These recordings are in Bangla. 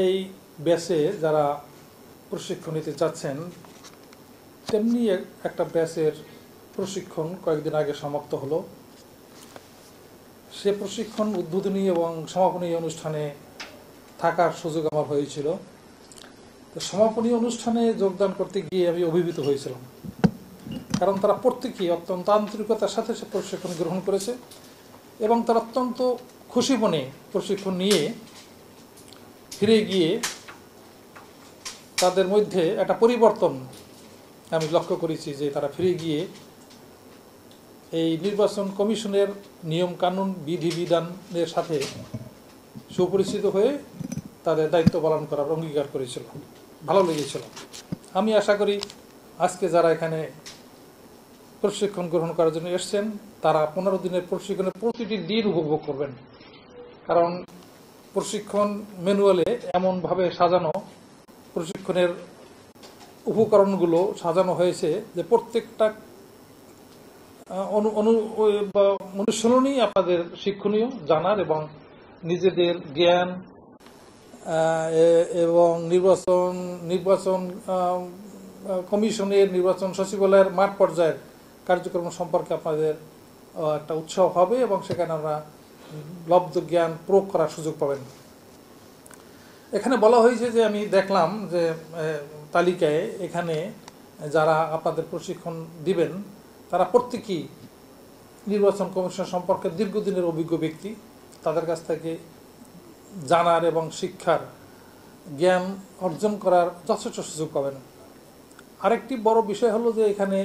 এই ব্যাচে যারা প্রশিক্ষণ নিতে চাচ্ছেন তেমনি একটা ব্যাচের প্রশিক্ষণ কয়েকদিন আগে সমাপ্ত হলো। সে প্রশিক্ষণ উদ্বোধনী এবং সমাপনী অনুষ্ঠানে থাকার সুযোগ আমার হয়েছিল। তো সমাপনী অনুষ্ঠানে যোগদান করতে গিয়ে আমি অভিভূত হয়েছিলাম, কারণ তারা প্রত্যেকেই অত্যন্ত আন্তরিকতার সাথে সে প্রশিক্ষণ গ্রহণ করেছে এবং তারা অত্যন্ত খুশি মনে প্রশিক্ষণ নিয়ে ফিরে গিয়ে তাদের মধ্যে একটা পরিবর্তন আমি লক্ষ্য করেছি, যে তারা ফিরে গিয়ে এই নির্বাচন কমিশনের নিয়ম কানুন বিধিবিধানের সাথে সুপরিচিত হয়ে তাদের দায়িত্ব পালন করার অঙ্গীকার করেছিল। ভালো লেগেছিল। আমি আশা করি আজকে যারা এখানে প্রশিক্ষণ গ্রহণ করার জন্য এসছেন তারা 15 দিনের প্রশিক্ষণের প্রতিটি দিন উপভোগ করবেন, কারণ প্রশিক্ষণ ম্যানুয়ালে এমনভাবে সাজানো, প্রশিক্ষণের উপকরণগুলো সাজানো হয়েছে যে প্রত্যেকটা অনুশীলনই আপনাদের শিক্ষণীয়, জানার এবং নিজেদের জ্ঞান এবং নির্বাচন কমিশনের, নির্বাচন সচিবালয়ের মাঠ পর্যায়ের কার্যক্রম সম্পর্কে আপনাদের একটা উৎসাহ হবে এবং সেখানে আমরা লব্ধ জ্ঞান প্রয়োগ করার সুযোগ পাবেন। এখানে বলা হয়েছে যে আমি দেখলাম যে তালিকায় এখানে যারা আপনাদের প্রশিক্ষণ দিবেন তারা প্রত্যেকেই নির্বাচন কমিশন সম্পর্কে দীর্ঘদিনের অভিজ্ঞ ব্যক্তি। তাদের কাছ থেকে জানার এবং শিক্ষার জ্ঞান অর্জন করার যথেষ্ট সুযোগ পাবেন। আরেকটি বড় বিষয় হলো যে এখানে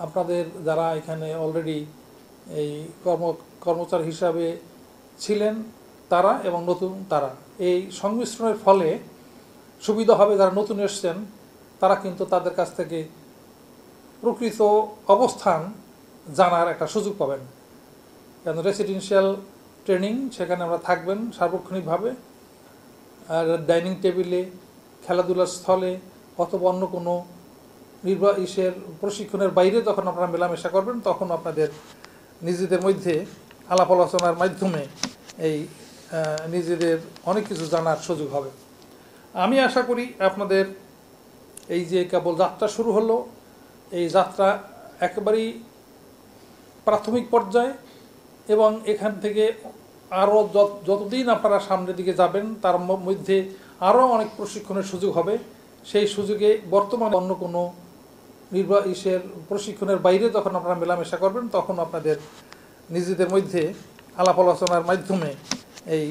আপনাদের যারা এখানে অলরেডি এই কর্মচারী হিসাবে ছিলেন তারা এবং নতুন তারা, এই সংমিশ্রণের ফলে সুবিধা হবে যারা নতুন এসছেন তারা কিন্তু তাদের কাছ থেকে প্রকৃত অবস্থান জানার একটা সুযোগ পাবেন। কারণ রেসিডেন্সিয়াল ট্রেনিং সেখানে আমরা থাকবেন সার্বক্ষণিকভাবে, আর ডাইনিং টেবিলে, খেলাধুলার স্থলে অথবা অন্য কোনো প্রশিক্ষণের বাইরে যখন আপনারা মেলামেশা করবেন তখন আপনাদের নিজেদের মধ্যে আলাপ আলোচনার মাধ্যমে এই নিজেদের অনেক কিছু জানার সুযোগ হবে। আমি আশা করি আপনাদের এই যে কেবল যাত্রা শুরু হলো, এই যাত্রা একেবারেই প্রাথমিক পর্যায়ে এবং এখান থেকে আরও যতদিন আপনারা সামনের দিকে যাবেন তার মধ্যে আরও অনেক প্রশিক্ষণের সুযোগ হবে। সেই সুযোগে বর্তমানে অন্য কোনো প্রশিক্ষণের বাইরে যখন আপনারা মেলামেশা করবেন তখন আপনাদের নিজেদের মধ্যে আলাপ আলোচনার মাধ্যমে এই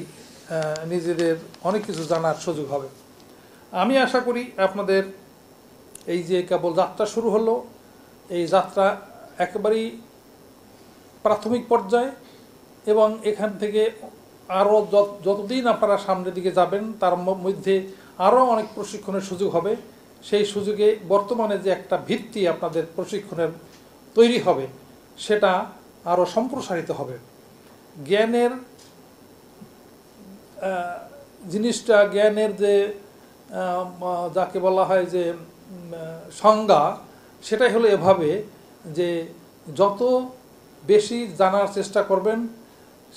নিজেদের অনেক কিছু জানার সুযোগ হবে। আমি আশা করি আপনাদের এই যে কেবল যাত্রা শুরু হলো, এই যাত্রা একেবারেই প্রাথমিক পর্যায়ে এবং এখান থেকে আরও যতদিন আপনারা সামনের দিকে যাবেন তার মধ্যে আরও অনেক প্রশিক্ষণের সুযোগ হবে। সেই সুযোগে বর্তমানে যে একটা ভিত্তি আপনাদের প্রশিক্ষণের তৈরি হবে সেটা আরও সম্প্রসারিত হবে। জ্ঞানের জিনিসটা, জ্ঞানের যে যাকে বলা হয় যে সংজ্ঞা, সেটাই হলো এভাবে যে যত বেশি জানার চেষ্টা করবেন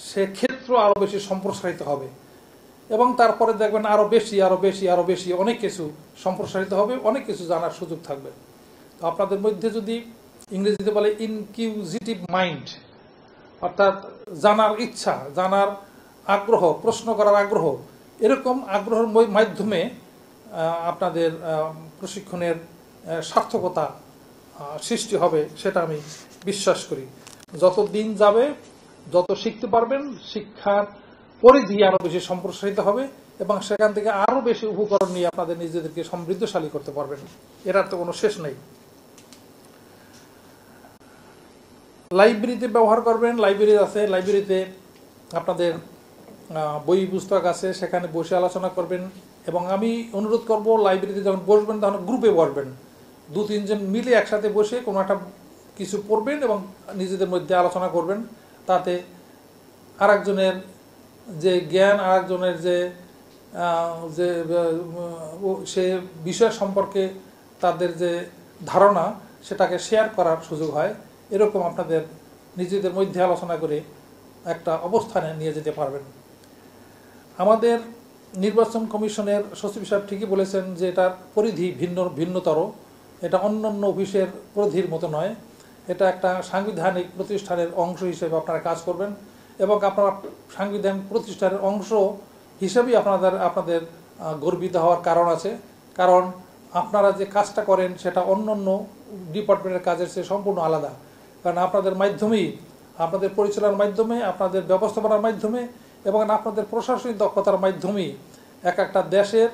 সে ক্ষেত্র আরও বেশি সম্প্রসারিত হবে এবং তারপরে দেখবেন আরও বেশি অনেক কিছু সম্প্রসারিত হবে, অনেক কিছু জানার সুযোগ থাকবে। তো আপনাদের মধ্যে যদি ইংরেজিতে বলে ইনকিউজিটিভ মাইন্ড, অর্থাৎ জানার ইচ্ছা, জানার আগ্রহ, প্রশ্ন করার আগ্রহ, এরকম আগ্রহের মাধ্যমে আপনাদের প্রশিক্ষণের সার্থকতা সৃষ্টি হবে সেটা আমি বিশ্বাস করি। যত দিন যাবে যত শিখতে পারবেন শিক্ষার পরিধি আরও বেশি সম্প্রসারিত হবে এবং সেখান থেকে আরও বেশি উপকরণ নিয়ে আপনাদের নিজেদেরকে সমৃদ্ধশালী করতে পারবেন। এটার তো কোনো শেষ নেই। লাইব্রেরিতে ব্যবহার করবেন, লাইব্রেরি আছে, লাইব্রেরিতে আপনাদের বই পুস্তক আছে, সেখানে বসে আলোচনা করবেন এবং আমি অনুরোধ করব লাইব্রেরিতে যখন বসবেন তখন গ্রুপে বসবেন, 2-3 জন মিলে একসাথে বসে কোনো একটা কিছু পড়বেন এবং নিজেদের মধ্যে আলোচনা করবেন। তাতে আরেকজনের যে জ্ঞান, আরেকজনের যে সে বিষয় সম্পর্কে তাদের যে ধারণা সেটাকে শেয়ার করার সুযোগ হয়। এরকম আপনাদের নিজেদের মধ্যে আলোচনা করে একটা অবস্থানে নিয়ে যেতে পারবেন। আমাদের নির্বাচন কমিশনের সচিব সাহেব ঠিকই বলেছেন যে এটার পরিধি ভিন্নতর, এটা অন্যান্য অফিসের পরিধির মতো নয়। এটা একটা সাংবিধানিক প্রতিষ্ঠানের অংশ হিসেবে আপনারা কাজ করবেন এবং আপনারা সাংবিধানিক প্রতিষ্ঠানের অংশ হিসেবেই আপনাদের গর্বিত হওয়ার কারণ আছে। কারণ আপনারা যে কাজটা করেন সেটা অন্যান্য ডিপার্টমেন্টের কাজের চেয়ে সম্পূর্ণ আলাদা। কারণ আপনাদের মাধ্যমেই, আপনাদের পরিচালনার মাধ্যমে, আপনাদের ব্যবস্থাপনার মাধ্যমে এবং আপনাদের প্রশাসনিক দক্ষতার মাধ্যমেই এক একটা দেশের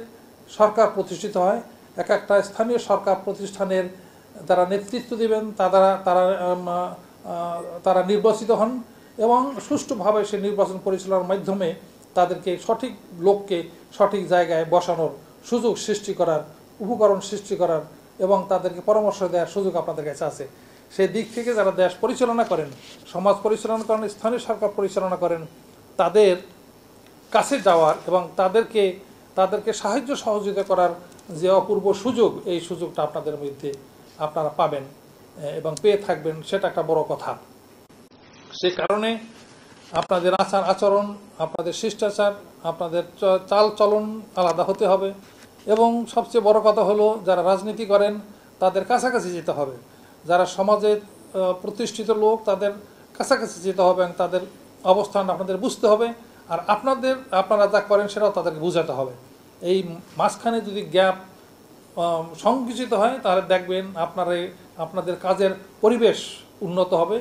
সরকার প্রতিষ্ঠিত হয়। এক একটা স্থানীয় সরকার প্রতিষ্ঠানের যারা নেতৃত্ব দেবেন তারা নির্বাচিত হন এবং সুষ্ঠুভাবে সে নির্বাচন পরিচালনার মাধ্যমে তাদেরকে সঠিক লোককে সঠিক জায়গায় বসানোর সুযোগ সৃষ্টি করার, উপকরণ সৃষ্টি করার এবং তাদেরকে পরামর্শ দেওয়ার সুযোগ আপনাদের কাছে আছে। সেই দিক থেকে যারা দেশ পরিচালনা করেন, সমাজ পরিচালনা করেন, স্থানীয় সরকার পরিচালনা করেন, তাদের কাছে যাওয়ার এবং তাদেরকে সাহায্য সহযোগিতা করার যে অপূর্ব সুযোগ, এই সুযোগটা আপনাদের মধ্যে আপনারা পাবেন এবং পেয়ে থাকবেন, সেটা একটা বড় কথা। সে কারণে আপনাদের আচরণ, আপনাদের শিষ্টাচার, আপনাদের চাল চলন আলাদা হতে হবে এবং সবচেয়ে বড় কথা হলো যারা রাজনীতি করেন তাদের কাছাকাছি যেতে হবে। যারা সমাজের প্রতিষ্ঠিত লোক তাদের কাছাকাছি যেতে হবে এবং তাদের অবস্থান আপনাদের বুঝতে হবে। আর আপনারা যা করেন সেটাও তাদেরকে বোঝাতে হবে। এই মাঝখানে যদি গ্যাপ সংকুচিত হয় তাহলে দেখবেন আপনাদের কাজের পরিবেশ উন্নত হবে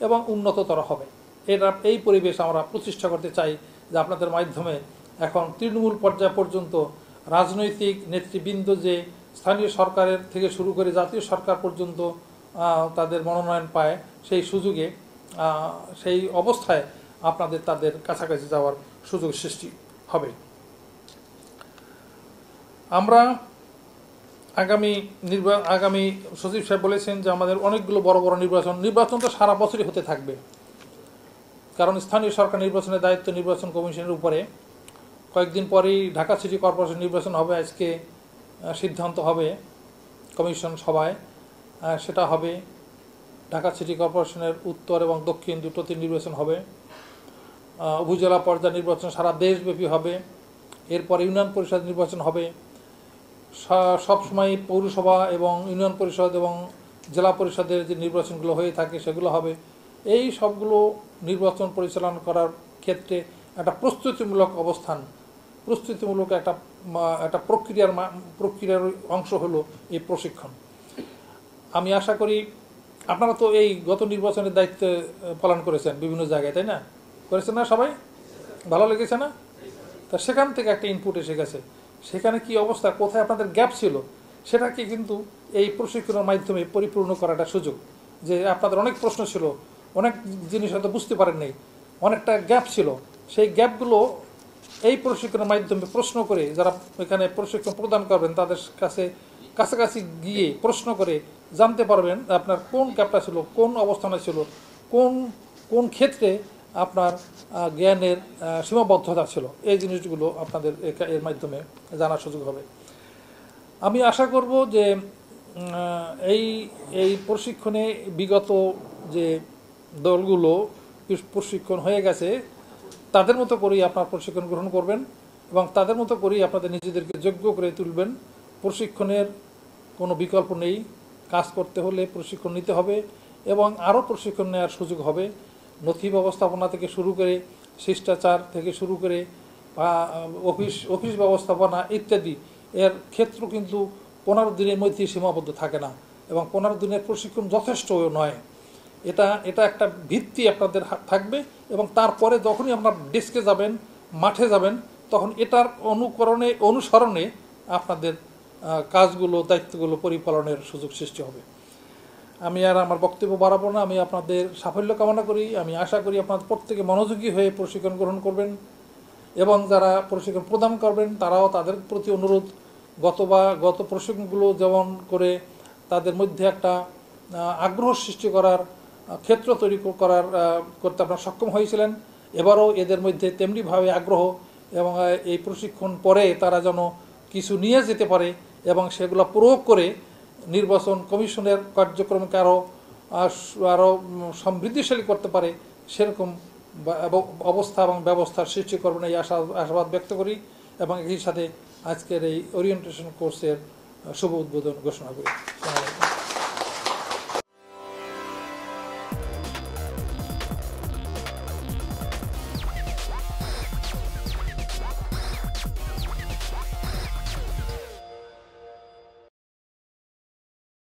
এবং উন্নততর হবে। এই পরিবেশ আমরা প্রতিষ্ঠা করতে চাই যে আপনাদের মাধ্যমে এখন তৃণমূল পর্যায় পর্যন্ত রাজনৈতিক নেতৃবৃন্দ যে স্থানীয় সরকারের থেকে শুরু করে জাতীয় সরকার পর্যন্ত তাদের মনোনয়ন পায়, সেই সুযোগে সেই অবস্থায় তাদের কাছাকাছি যাওয়ার সুযোগ সৃষ্টি হবে। আমরা আগামী সচিব সাহেব বলেছেন যে আমাদের অনেকগুলো বড় বড় নির্বাচন তো সারা বছরই হতে থাকবে, কারণ স্থানীয় সরকার নির্বাচনের দায়িত্ব নির্বাচন কমিশনের উপরে। কয়েকদিন পরেই ঢাকা সিটি কর্পোরেশন নির্বাচন হবে, আজকে সিদ্ধান্ত হবে কমিশন সভায়, সেটা হবে। ঢাকা সিটি কর্পোরেশনের উত্তর এবং দক্ষিণ দুটোতে নির্বাচন হবে। উপজেলা পর্যায়ে নির্বাচন সারা দেশব্যাপী হবে। এরপর ইউনিয়ন পরিষদ নির্বাচন হবে। সবসময় পৌরসভা এবং ইউনিয়ন পরিষদ এবং জেলা পরিষদের যে নির্বাচনগুলো হয়ে থাকে সেগুলো হবে। এই সবগুলো নির্বাচন পরিচালনা করার ক্ষেত্রে একটা প্রস্তুতিমূলক একটা প্রক্রিয়ার অংশ হলো এই প্রশিক্ষণ। আমি আশা করি আপনারা তো এই গত নির্বাচনের দায়িত্ব পালন করেছেন বিভিন্ন জায়গায়, তাই না? করেছেন না সবাই? ভালো লেগেছে না? তা সেখান থেকে একটা ইনপুট এসে গেছে। সেখানে কি অবস্থা, কোথায় আপনাদের গ্যাপ ছিল, সেটাকে কিন্তু এই প্রশিক্ষণের মাধ্যমে পরিপূর্ণ করাটা সুযোগ। যে আপনাদের অনেক প্রশ্ন ছিল, অনেক জিনিস হয়তো বুঝতে পারেন নাই, অনেকটা গ্যাপ ছিল, সেই গ্যাপগুলো এই প্রশিক্ষণের মাধ্যমে প্রশ্ন করে যারা এখানে প্রশিক্ষণ প্রদান করবেন তাদের কাছাকাছি গিয়ে প্রশ্ন করে জানতে পারবেন আপনার কোন গ্যাপটা ছিল, কোন অবস্থানে ছিল, কোন ক্ষেত্রে আপনার জ্ঞানের সীমাবদ্ধতা ছিল। এই জিনিসগুলো আপনাদের এর মাধ্যমে জানার সুযোগ হবে। আমি আশা করব যে এই প্রশিক্ষণে বিগত যে দলগুলো প্রশিক্ষণ হয়ে গেছে তাদের মতো করেই আপনার প্রশিক্ষণ গ্রহণ করবেন এবং তাদের মতো করেই আপনাদের নিজেদেরকে যোগ্য করে তুলবেন। প্রশিক্ষণের কোনো বিকল্প নেই। কাজ করতে হলে প্রশিক্ষণ নিতে হবে এবং আরও প্রশিক্ষণ নেওয়ার সুযোগ হবে। নথি ব্যবস্থাপনা থেকে শুরু করে, শিষ্টাচার থেকে শুরু করে, অফিস ব্যবস্থাপনা ইত্যাদি এর ক্ষেত্র কিন্তু 15 দিনের মধ্যে সীমাবদ্ধ থাকে না এবং 15 দিনের প্রশিক্ষণ যথেষ্ট নয়। এটা একটা ভিত্তি আপনাদের থাকবে এবং তারপরে যখনই আপনার ডেস্কে যাবেন, মাঠে যাবেন, তখন এটার অনুসরণে আপনাদের কাজগুলো, দায়িত্বগুলো পরিপালনের সুযোগ সৃষ্টি হবে। আমি আর আমার বক্তব্য বাড়াবো না। আমি আপনাদের সাফল্য কামনা করি। আমি আশা করি আপনাদের প্রত্যেকে মনোযোগী হয়ে প্রশিক্ষণ গ্রহণ করবেন এবং যারা প্রশিক্ষণ প্রদান করবেন তারাও তাদের প্রতি অনুরোধ, গত প্রশিক্ষণগুলো যেমন করে তাদের মধ্যে একটা আগ্রহ সৃষ্টি করার ক্ষেত্র তৈরি করতে আপনারা সক্ষম হয়েছিলেন, এবারও এদের মধ্যে তেমনিভাবে আগ্রহ এবং এই প্রশিক্ষণ পরে তারা যেন কিছু নিয়ে যেতে পারে এবং সেগুলো প্রয়োগ করে নির্বাচন কমিশনের কার্যক্রমকে আরও সমৃদ্ধিশালী করতে পারে, সেরকম অবস্থা এবং ব্যবস্থার সৃষ্টি করবেন এই আশাবাদ ব্যক্ত করি এবং একই সাথে আজকের এই ওরিয়েন্টেশন কোর্সের শুভ উদ্বোধন ঘোষণা করি।